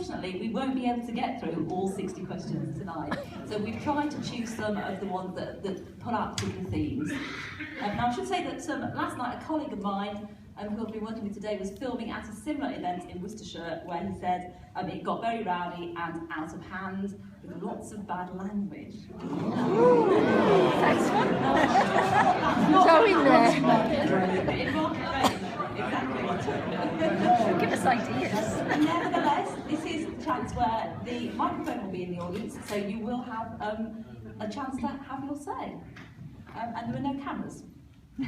unfortunately, we won't be able to get through all 60 questions tonight. So we've tried to choose some of the ones that put out particular themes. Now I should say that last night a colleague of mine who I've been working with today was filming at a similar event in Worcestershire where he said it got very rowdy and out of hand with lots of bad language. That's fun. Go in there. In Market Drayton, exactly. Give us ideas. Nevertheless, this is the chance where the microphone will be in the audience, so you will have a chance to have your say. And there are no cameras. So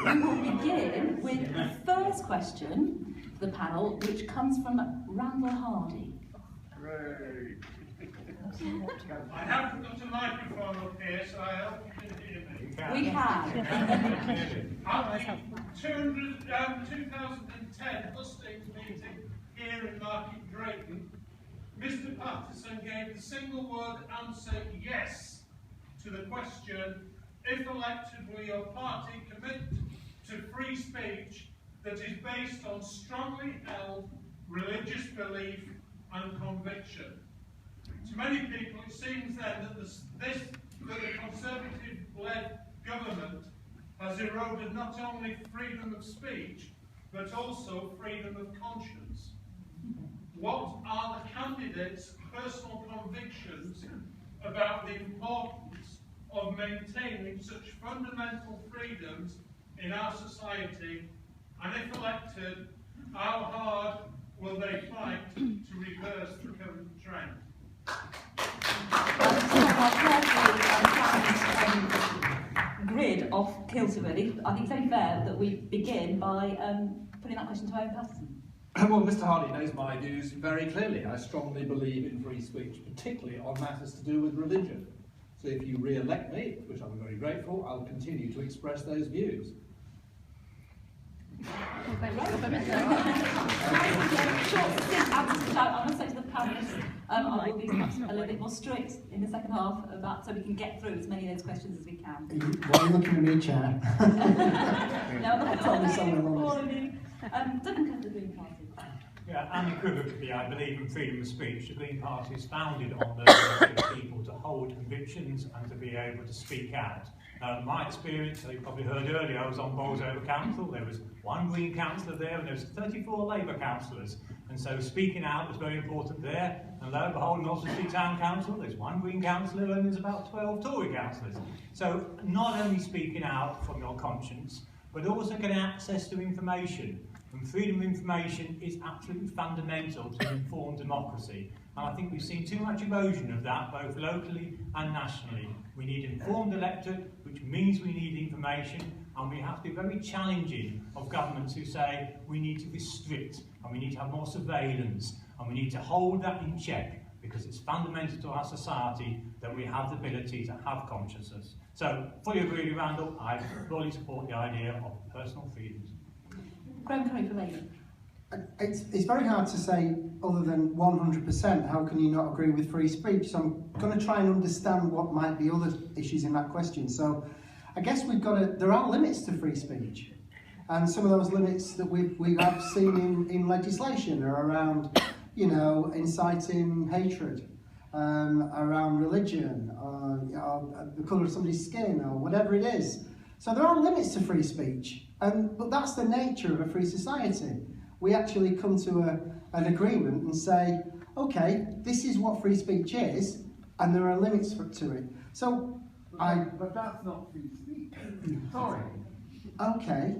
we will begin with the first question for the panel, which comes from Randall Hardy. Great. I haven't got a microphone up here, so I hope you can hear me. We can. At the 2010 hustings meeting here in Market Drayton, Mr. Patterson gave the single word answer yes to the question, if elected, will your party commit to free speech that is based on strongly held religious belief and conviction? To many people, it seems then that the Conservative-led government has eroded not only freedom of speech, but also freedom of conscience. What are the candidates' personal convictions about the importance of maintaining such fundamental freedoms in our society, and if elected, how hard will they fight to reverse the current trend? Grid of kilter really. I think it's only fair that we begin by putting that question to Owen Patterson. Well, Mr. Hardy knows my views very clearly. I strongly believe in free speech, particularly on matters to do with religion. So if you re-elect me, which I'm very grateful, I'll continue to express those views. I must say to the panelists, I will be perhaps a little bit more strict in the second half of that, so we can get through as many of those questions as we can. Why are you looking at me, Chair? No, I'm not Tell me something all of you. Doesn't come to the Green Party. Yeah, unequivocally, I believe in freedom of speech. The Green Party is founded on the ability of people to hold convictions and to be able to speak out. My experience, you probably heard earlier, I was on Bolsover Council. There was one Green councillor there and there was 34 Labour councillors. And so speaking out was very important there. And lo and behold, in Oswestry Town Council, there's one Green councillor and there's about 12 Tory councillors. So not only speaking out from your conscience, but also getting access to information. And freedom of information is absolutely fundamental to an informed democracy. And I think we've seen too much erosion of that, both locally and nationally. We need informed electorate, which means we need information, and we have to be very challenging of governments who say we need to restrict, and we need to have more surveillance, and we need to hold that in check, because it's fundamental to our society that we have the ability to have consciousness. So, fully agree with Randall, I fully support the idea of personal freedoms. Graham Curry for Labour. It's very hard to say, other than 100%, how can you not agree with free speech? So I'm going to try and understand what might be other issues in that question. So I guess there are limits to free speech. And some of those limits that we have seen in legislation are around, inciting hatred, around religion, or the colour of somebody's skin, or whatever it is. So there are limits to free speech, but that's the nature of a free society. We actually come to an agreement and say, okay, this is what free speech is, and there are limits to it. So but that's not free speech. Sorry. Okay.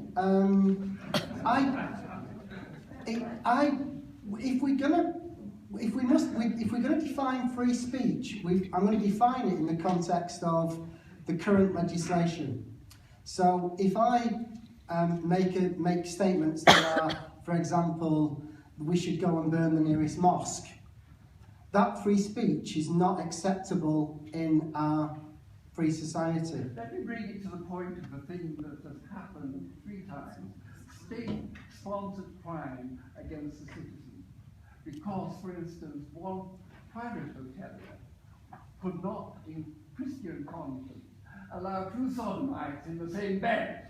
If we're gonna define free speech, I'm going to define it in the context of the current legislation. So if I make statements that are, for example, we should go and burn the nearest mosque, that free speech is not acceptable in our free society. Let me bring it to the point of the thing that has happened 3 times. State-sponsored crime against the citizen. Because, for instance, one private hotelier could not, in Christian conscience, allow 2 sodomites in the same bed.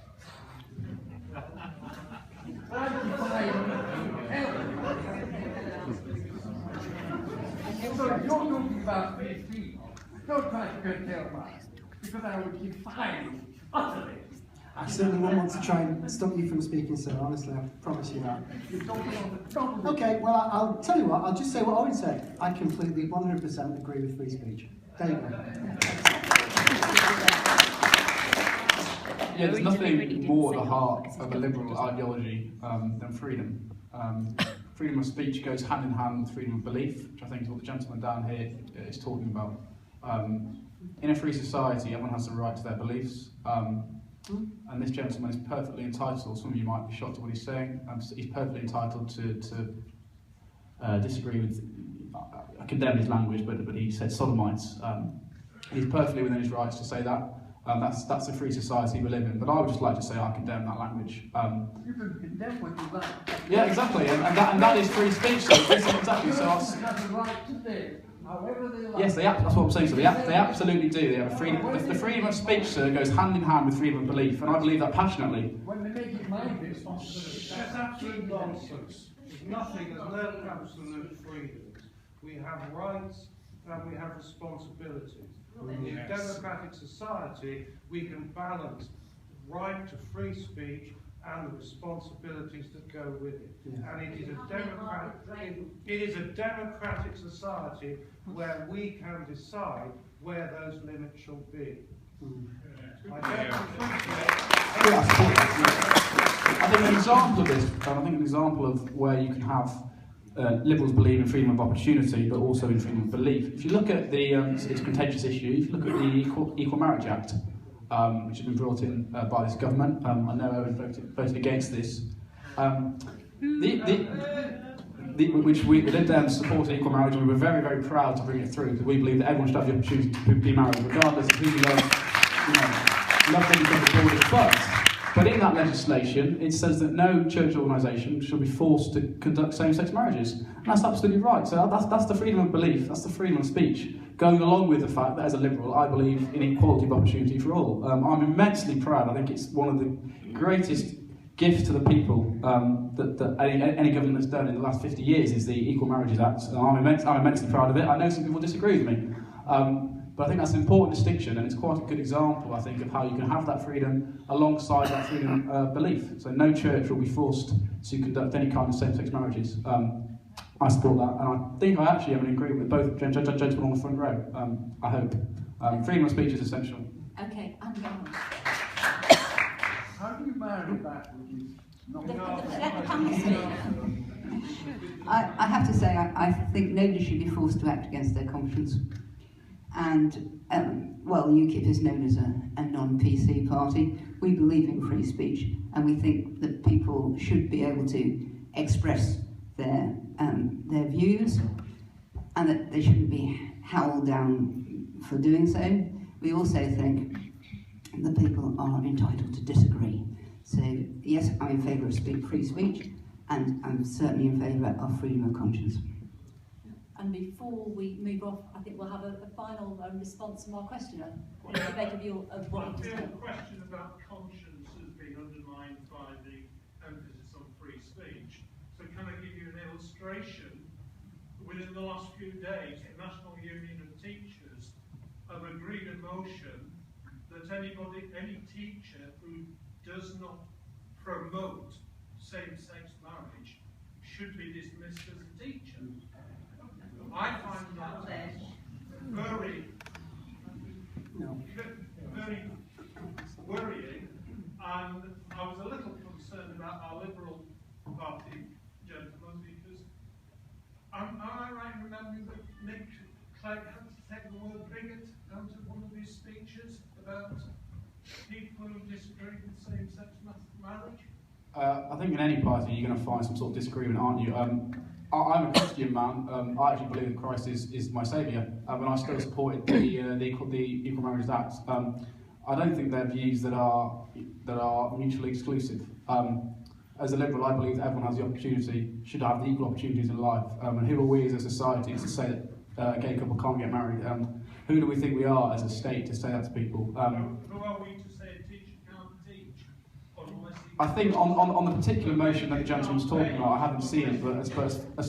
curtail that, because I would defy it utterly. I certainly won't want to try and stop you from speaking, sir, honestly, I promise you that. You don't want to trouble. Okay, well, I'll tell you what, I'll just say what Owen said. I completely, 100% agree with free speech. There you go. Yeah, there's nothing more at the heart of a liberal ideology than freedom. Freedom of speech goes hand in hand with freedom of belief, which I think is what the gentleman down here is talking about. In a free society, everyone has the right to their beliefs. And this gentleman is perfectly entitled, some of you might be shocked at what he's saying, he's perfectly entitled to disagree with, I condemn his language, but he said sodomites. He's perfectly within his rights to say that. That's a free society we live in. But I would just like to say I condemn that language. You can condemn what you like. Yeah, exactly, and that is free speech. So exactly. So They have the right to live however they like. yes, that's what I'm saying. So they absolutely do. They have a freedom. The freedom of speech, sir, goes hand in hand with freedom of belief, and I believe that passionately. When they make it my business. That's absolute nonsense. There's nothing, there's no absolute freedoms. We have rights and we have responsibilities. In a democratic society, we can balance the right to free speech and the responsibilities that go with it. Yeah. And it is a democratic society where we can decide where those limits shall be. I think an example of this, I think an example of where you can have liberals believe in freedom of opportunity, but also in freedom of belief. If you look at the, it's a contentious issue, if you look at the Equal Marriage Act, which has been brought in by this government, I know Owen voted against this, which we Lib Dems supported equal marriage, and we were very, very proud to bring it through, because we believe that everyone should have the opportunity to be married, regardless of who you love things on the borders. But in that legislation, it says that no church organisation should be forced to conduct same-sex marriages. And that's absolutely right. So that's the freedom of belief, that's the freedom of speech, going along with the fact that as a liberal, I believe in equality of opportunity for all. I'm immensely proud. I think it's one of the greatest gifts to the people that any government has done in the last 50 years is the Equal Marriages Act. And I'm immensely proud of it. I know some people disagree with me. But I think that's an important distinction, and it's quite a good example, I think, of how you can have that freedom alongside that freedom of belief. So no church will be forced to conduct any kind of same-sex marriages. I support that, and I think I actually am in agreement with both gentlemen on the front row. I hope. Freedom of speech is essential. Okay, and How do you marry that which is not I have to say, I think nobody should be forced to act against their conscience. And, well, UKIP is known as a non-PC party. We believe in free speech, and we think that people should be able to express their views, and that they shouldn't be howled down for doing so. We also think that people are entitled to disagree. So, yes, I'm in favour of free speech, and I'm certainly in favour of freedom of conscience. And before we move off, I think we'll have a final response from our questioner. What is the beg of what you just said? The question about conscience has been undermined by the emphasis on free speech. So can I give you an illustration? Within the last few days, the National Union of Teachers have agreed a motion that any teacher who does not promote same-sex marriage should be dismissed as a teacher. I find that very worrying, and I was a little concerned about our Liberal Party gentlemen, because am I right in remembering that Nick Clegg had to take the word bigot out of one of his speeches about people who disagree with same-sex marriage? I think in any party you're going to find some sort of disagreement, aren't you? I'm a Christian man. I actually believe that Christ is my saviour, and I still supported the Equal Marriage Act. I don't think they're views that are mutually exclusive. As a liberal, I believe that everyone has the opportunity, should have the equal opportunities in life. And who are we as a society to say that a gay couple can't get married? Who do we think we are as a state to say that to people? Who are we to say a teacher can't teach? I think on the particular motion that the gentleman's talking about, I haven't seen it, but as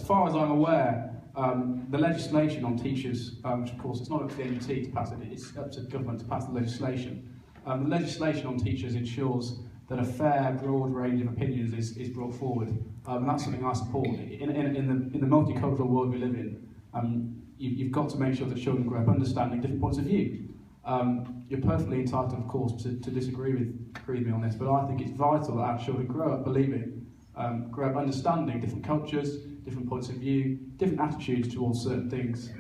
far as I'm aware, The legislation on teachers, which of course it's not up to the NUT to pass it, it's up to government to pass the legislation. The legislation on teachers ensures that a fair, broad range of opinions is brought forward, and that's something I support. In the multicultural world we live in, you've got to make sure that children grow up understanding different points of view. You're perfectly entitled, of course, to disagree with me on this, but I think it's vital that our children grow up believing, grow up understanding different cultures, different points of view, different attitudes towards certain things.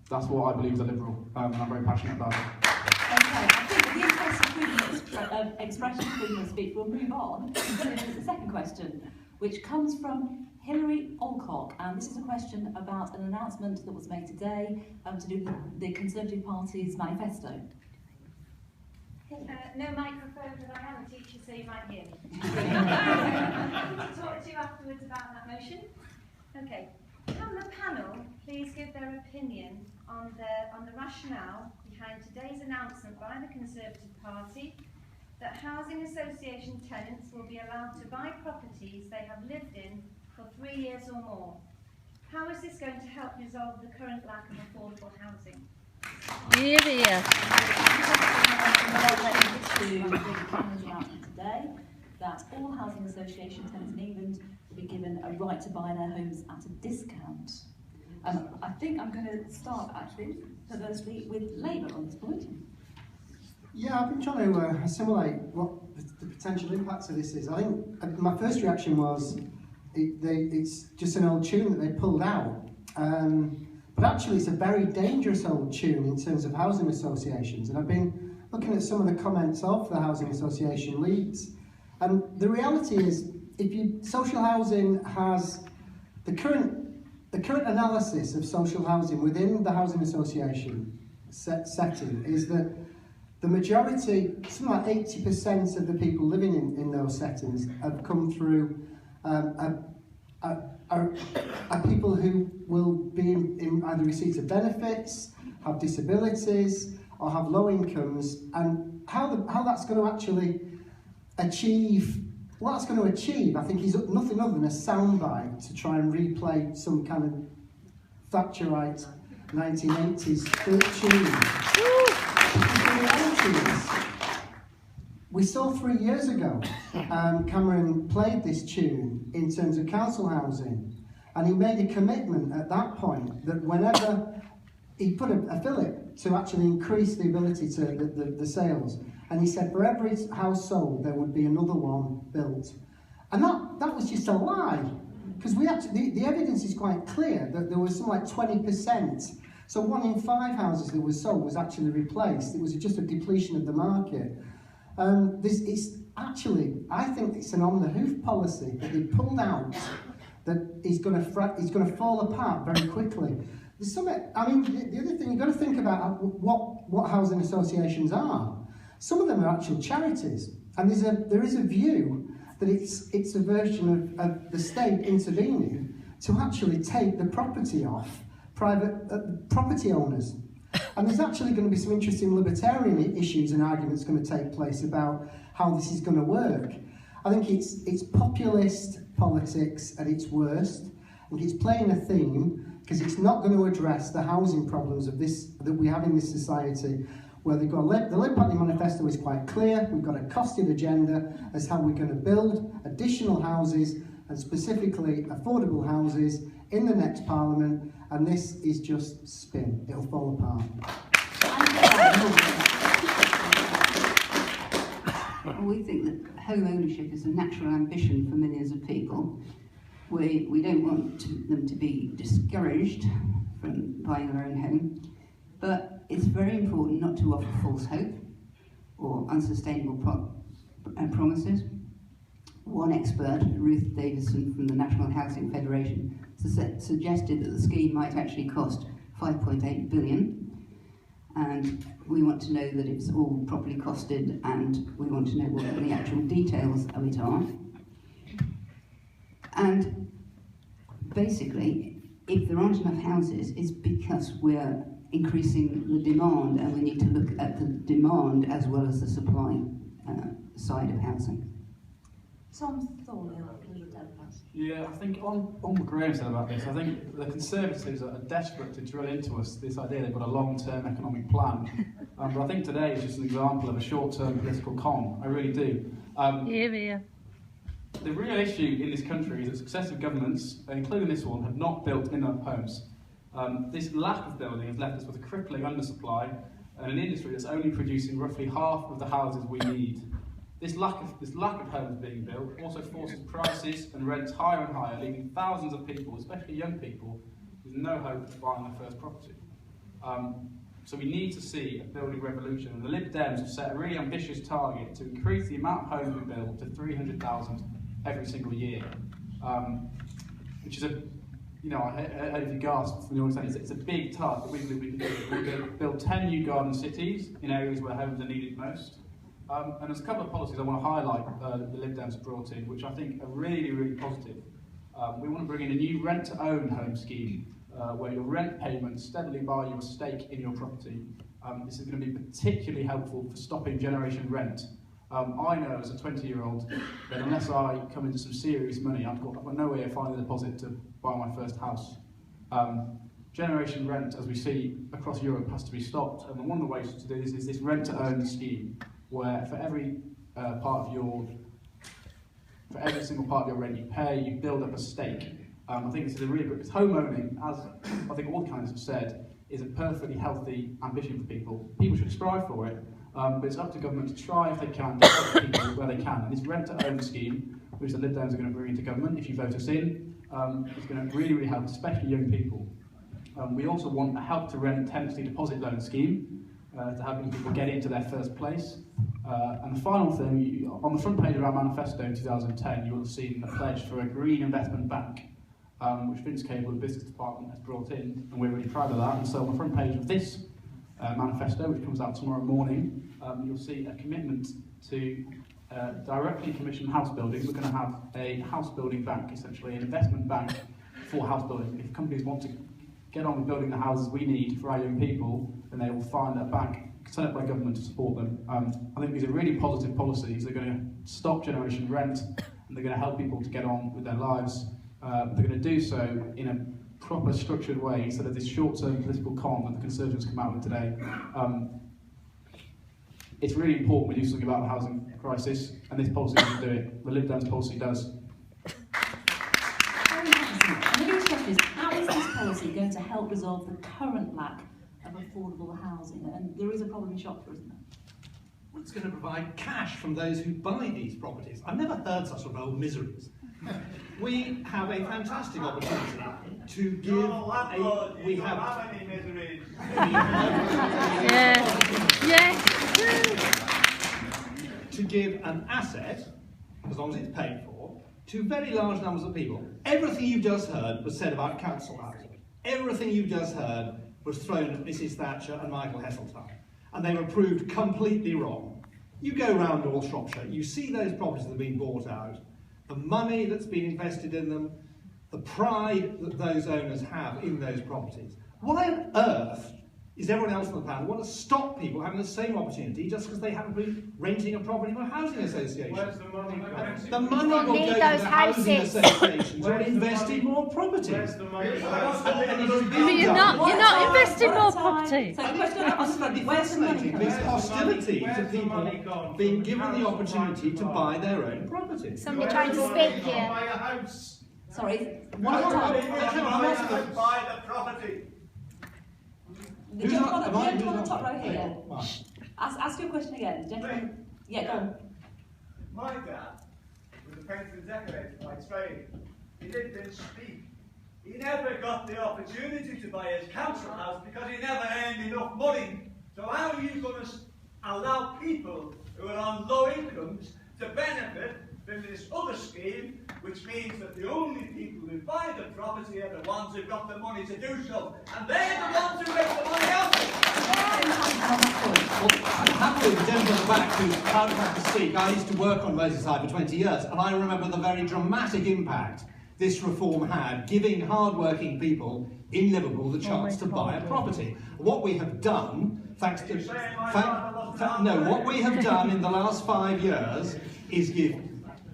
That's what I believe as a liberal, and I'm very passionate about it. Okay, I think in the interest of freedom of expression, freedom of speech, we'll move on to the second question, which comes from Hilary Alcock, and this is a question about an announcement that was made today to do with the Conservative Party's manifesto. No microphone, but I am a teacher, so you might hear me. I'm going to talk to you afterwards about that motion. Okay. Can the panel please give their opinion on the rationale behind today's announcement by the Conservative Party that housing association tenants will be allowed to buy properties they have lived in for 3 years or more? How is this going to help resolve the current lack of affordable housing? Yeah. Today that all housing association tenants in England will be given a right to buy their homes at a discount. I think I'm going to start actually, firstly, with Labour on this point. Yeah, I've been trying to assimilate what the potential impacts of this is. I think my first reaction was it's just an old tune that they pulled out. But actually it's a very dangerous old tune in terms of housing associations. And I've been looking at some of the comments of the housing association leads. And the reality is, social housing has the current analysis of social housing within the housing association setting is that the majority, something like 80% of the people living in those settings have come through are people who will be in either receipt of benefits, have disabilities, or have low incomes, and how that's going to actually achieve, what that's going to achieve, I think, is nothing other than a soundbite to try and replay some kind of Thatcherite 1980s tune. The reality is, we saw 3 years ago, Cameron played this tune in terms of council housing, and he made a commitment at that point that whenever he put a fillip to actually increase the ability to the sales, and he said for every house sold there would be another one built, and that was just a lie, because the evidence is quite clear that there was something like 20%. So 1 in 5 houses that was sold was actually replaced. It was just a depletion of the market. It's actually, I think it's an on-the-hoof policy that they pulled out that is going to fall apart very quickly. There's something, I mean, the other thing, you've got to think about what housing associations are. Some of them are actual charities, and there is a view that it's a version of the state intervening to actually take the property off private property owners. And there's actually going to be some interesting libertarian issues and arguments going to take place about how this is going to work. I think it's populist politics at its worst. I think it's playing a theme because it's not going to address the housing problems of that we have in this society, where they've got the Labour Party manifesto is quite clear. We've got a costed agenda as how we're going to build additional houses, and specifically affordable houses, in the next Parliament, and this is just spin. It'll fall apart. We think that home ownership is a natural ambition for millions of people. We don't want them to be discouraged from buying their own home, but it's very important not to offer false hope or unsustainable promises. One expert, Ruth Davison from the National Housing Federation, suggested that the scheme might actually cost $5.8 billion, and we want to know that it's all properly costed, and we want to know what the actual details of it are. And basically, if there aren't enough houses, it's because we're increasing the demand, and we need to look at the demand as well as the supply side of housing. Tom Thornhill, Lead Democrats. Yeah, I think on what Graham said about this, I think the Conservatives are desperate to drill into us this idea they've got a long-term economic plan. But I think today is just an example of a short-term political con. I really do. Here. The real issue in this country is that successive governments, including this one, have not built enough homes. This lack of building has left us with a crippling undersupply and an industry that's only producing roughly half of the houses we need. This lack of homes being built also forces prices and rents higher and higher, leaving thousands of people, especially young people, with no hope of buying their first property. So we need to see a building revolution, and the Lib Dems have set a really ambitious target to increase the amount of homes we build to 300,000 every single year, which is a, I heard you gasp from the audience. It's a big task, but we believe we can do it. We can build 10 new garden cities in areas where homes are needed most. And there's a couple of policies I want to highlight that the Lib Dems have brought in, which I think are really, really positive. We want to bring in a new rent-to-own home scheme, where your rent payments steadily buy you a stake in your property. This is going to be particularly helpful for stopping generation rent. I know as a 20-year-old that unless I come into some serious money, I've got no way of finding a deposit to buy my first house. Generation rent, as we see across Europe, has to be stopped, and one of the ways to do this is this rent-to-own scheme, where for every single part of your rent you pay, you build up a stake. I think this is a really good, because home owning, as I think all kinds have said, is a perfectly healthy ambition for people. People should strive for it, but it's up to government to try if they can, to help people where they can. And this rent-to-own scheme, which the Lib Dems are going to bring into government, if you vote us in, is going to really, really help, especially young people. We also want a help-to-rent tenancy deposit loan scheme, to helping people get into their first place. And the final thing, on the front page of our manifesto in 2010, you will have seen a pledge for a green investment bank, which Vince Cable, the business department, has brought in, and we're really proud of that. And so on the front page of this manifesto, which comes out tomorrow morning, you'll see a commitment to directly commission house building. We're going to have a house building bank, essentially an investment bank for house building. If companies want to get on with building the houses we need for our young people, then they will find a bank set up by government to support them. I think these are really positive policies. They're going to stop generation rent, and they're going to help people to get on with their lives. They're going to do so in a proper, structured way, instead of this short-term political con that the Conservatives come out with today. It's really important we do something about the housing crisis, and this policy doesn't do it. The Lib Dems policy does. The biggest question is, how is this policy going to help resolve the current lack of affordable housing? And there is a problem in Shropshire, isn't there? Well, it's going to provide cash from those who buy these properties. I've never heard such of old miseries. We have a fantastic opportunity to give we have any miseries. Yes. To give an asset, as long as it's paid for, to very large numbers of people. Everything you've just heard was said about council housing. Everything you've just heard was thrown at Mrs. Thatcher and Michael Heseltine, and they were proved completely wrong. You go round N'th Shropshire, you see those properties that have been bought out, the money that's been invested in them, the pride that those owners have in those properties. Why on earth is everyone else on the planet want to stop people having the same opportunity just because they haven't been renting a property from a housing association? Where's the money going? The money will go to the housing associations or invest in more property. Where's the money going? But you're not investing more property. So the question, where's the money coming This from? hostility to people being given the opportunity to buy their own property. Somebody trying to speak here. Buy a house. Sorry, one at a time. Buy the property. The gentleman on the top row here. Ask your question again. Gentleman. Yeah, go on. My dad was a painter and decorator by trade. He lived in Speak. He never got the opportunity to buy his council house because he never earned enough money. So how are you going to allow people who are on low incomes to benefit from this other scheme, which means that the only people who buy the property are the ones who've got the money to do so, and they're the ones who make the money out of it. Well, happily, the gentleman at the back who's proud enough to speak, I used to work on Merseyside for 20 years, and I remember the very dramatic impact this reform had, giving hard-working people in Liverpool the chance to buy a property. What we have done, thanks to... what we have done in the last 5 years is give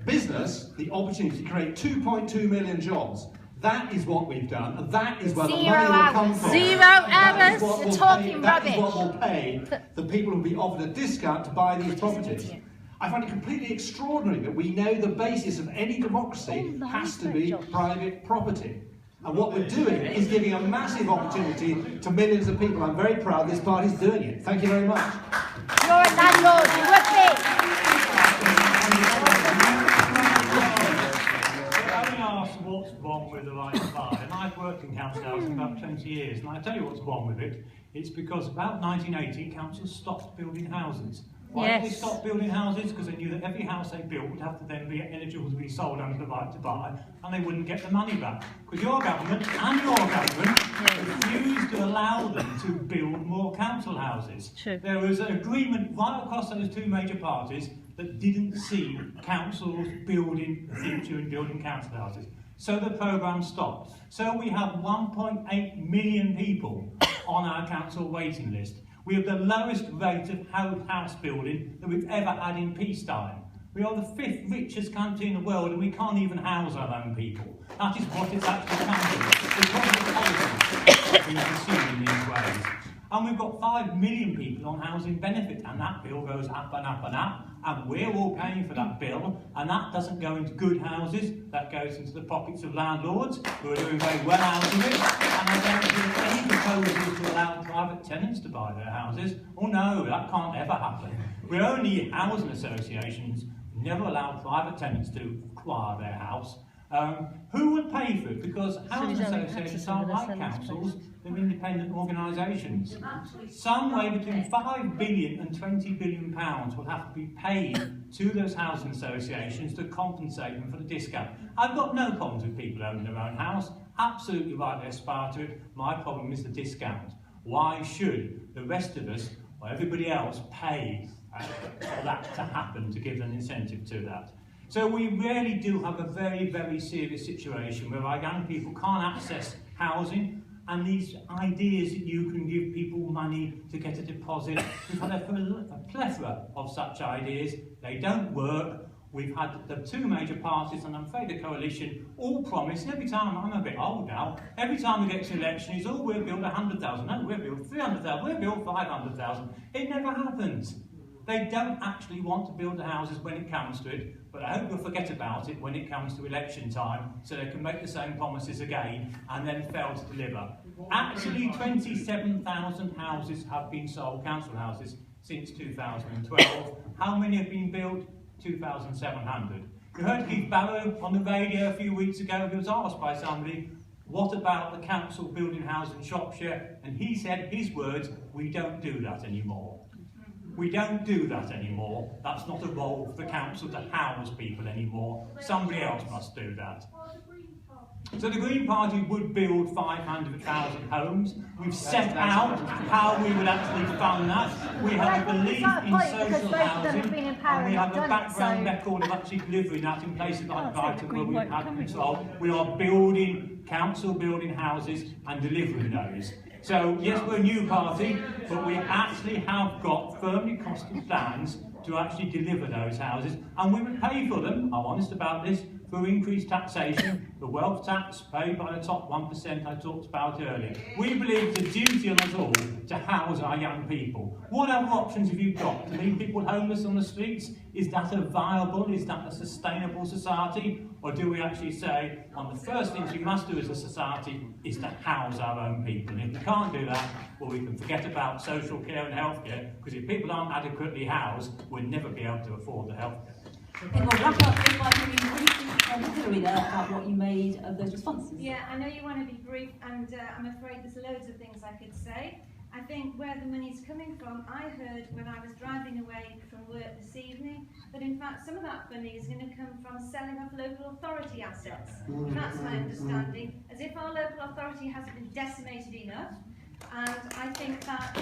Business, the opportunity to create 2.2 million jobs. That is what we've done, and that is where the money will come from. 0 hours. You're talking that rubbish. is what will pay the people who will be offered a discount to buy these properties. I find it completely extraordinary that we know the basis of any democracy has to be private property. And what we're doing is giving a massive opportunity to millions of people. I'm very proud this party's doing it. Thank you very much. You're a landlord, you would be. Having asked what's wrong with the right to buy, and I've worked in council housing for about 20 years, and I tell you what's wrong with it. It's because about 1980, councils stopped building houses. Why did they stop building houses? Because they knew that every house they built would have to then be eligible to be sold under the right to buy, and they wouldn't get the money back. Because your government and your government refused to allow them to build more council houses. True. There was an agreement right across those two major parties that didn't see councils building the future and building council houses. So the programme stopped. So we have 1.8 million people on our council waiting list. We have the lowest rate of house building that we've ever had in peacetime. We are the 5th richest country in the world, and we can't even house our own people. That is what it's actually come to. Because of the policies that we pursue in these ways. And we've got 5 million people on housing benefit, and that bill goes up and up and up, and we're all paying for that bill, and that doesn't go into good houses, that goes into the pockets of landlords who are doing very well out of it, and I don't hear any proposals to allow private tenants to buy their houses. Oh no, that can't ever happen. We only housing associations never allow private tenants to acquire their house. Who would pay for it? Because housing associations aren't like councils, they're independent organisations. Somewhere between 5 billion and 20 billion pounds will have to be paid to those housing associations to compensate them for the discount. I've got no problems with people owning their own house, absolutely right, they aspire to it. My problem is the discount. Why should the rest of us, or everybody else, pay for that to happen, to give an incentive to that? So we really do have a very, very serious situation where our young people can't access housing, and these ideas that you can give people money to get a deposit, we've had a plethora of such ideas. They don't work. We've had the two major parties, and I'm afraid the coalition, all promise, and every time, I'm a bit old now, every time we get to an election, it's, oh, we'll build 100,000, no, we'll build 300,000, we'll build 500,000. It never happens. They don't actually want to build the houses when it comes to it, but I hope you'll forget about it when it comes to election time, so they can make the same promises again and then fail to deliver. Actually, 27,000 houses have been sold, council houses, since 2012. How many have been built? 2,700. You heard Keith Barrow on the radio a few weeks ago. He was asked by somebody, what about the council building houses in Shropshire? And he said, his words, we don't do that anymore. We don't do that anymore. That's not a role for the council to house people anymore. Somebody else must do that. So the Green Party would build 500,000 homes. We've set out how we would actually fund that. We have a belief in social housing, and we have a background record of actually delivering that in places like Brighton where we've had control. We are building, council building houses and delivering those. So yes, we're a new party, but we actually have got firmly costed plans to actually deliver those houses, and we would pay for them, I'm honest about this, through increased taxation, the wealth tax paid by the top 1% I talked about earlier. We believe it's a duty on us all to house our young people. What other options have you got? To leave people homeless on the streets? Is that a viable, is that a sustainable society? Or do we actually say, one of the first things we must do as a society is to house our own people? And if we can't do that, well, we can forget about social care and healthcare, because if people aren't adequately housed, we'll never be able to afford the healthcare. Okay, we'll wrap up just by hearing briefly Hilary there about what you made of those responses. Yeah, I know you want to be brief, and I'm afraid there's loads of things I could say. I think where the money's coming from, I heard when I was driving away from work this evening that in fact some of that funding is going to come from selling off local authority assets. That's my understanding, as if our local authority hasn't been decimated enough. And I think that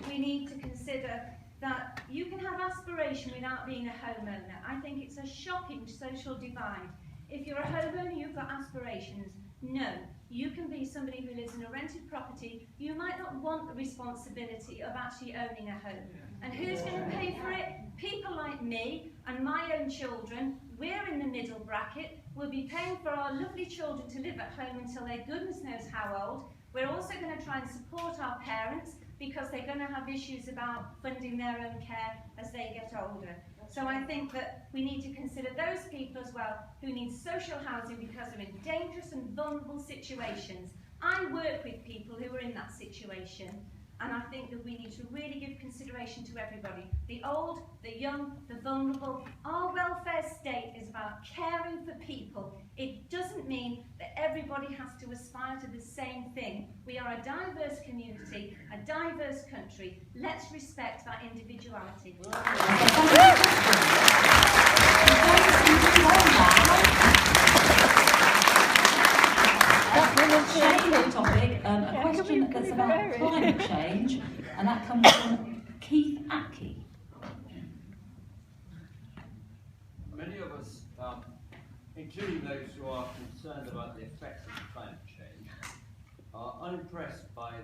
we need to consider that you can have aspiration without being a homeowner. I think it's a shocking social divide. If you're a homeowner, you've got aspirations. No, you can be somebody who lives in a rented property. You might not want the responsibility of actually owning a home. And who's going to pay for it? People like me and my own children we're in the middle bracket. We'll be paying for our lovely children to live at home until they're goodness knows how old. We're also going to try and support our parents because they're going to have issues about funding their own care as they get older. So I think that we need to consider those people as well who need social housing because they're in dangerous and vulnerable situations. I work with people who are in that situation, and I think that we need to really give consideration to everybody. The old, the young, the vulnerable. Our welfare state is about caring for people. It doesn't mean that everybody has to aspire to the same thing. We are a diverse community, a diverse country. Let's respect that individuality. Shame topic, a question that's about climate change, and that comes from Keith Atke. Many of us, including those who are concerned about the effects of climate change, are unimpressed by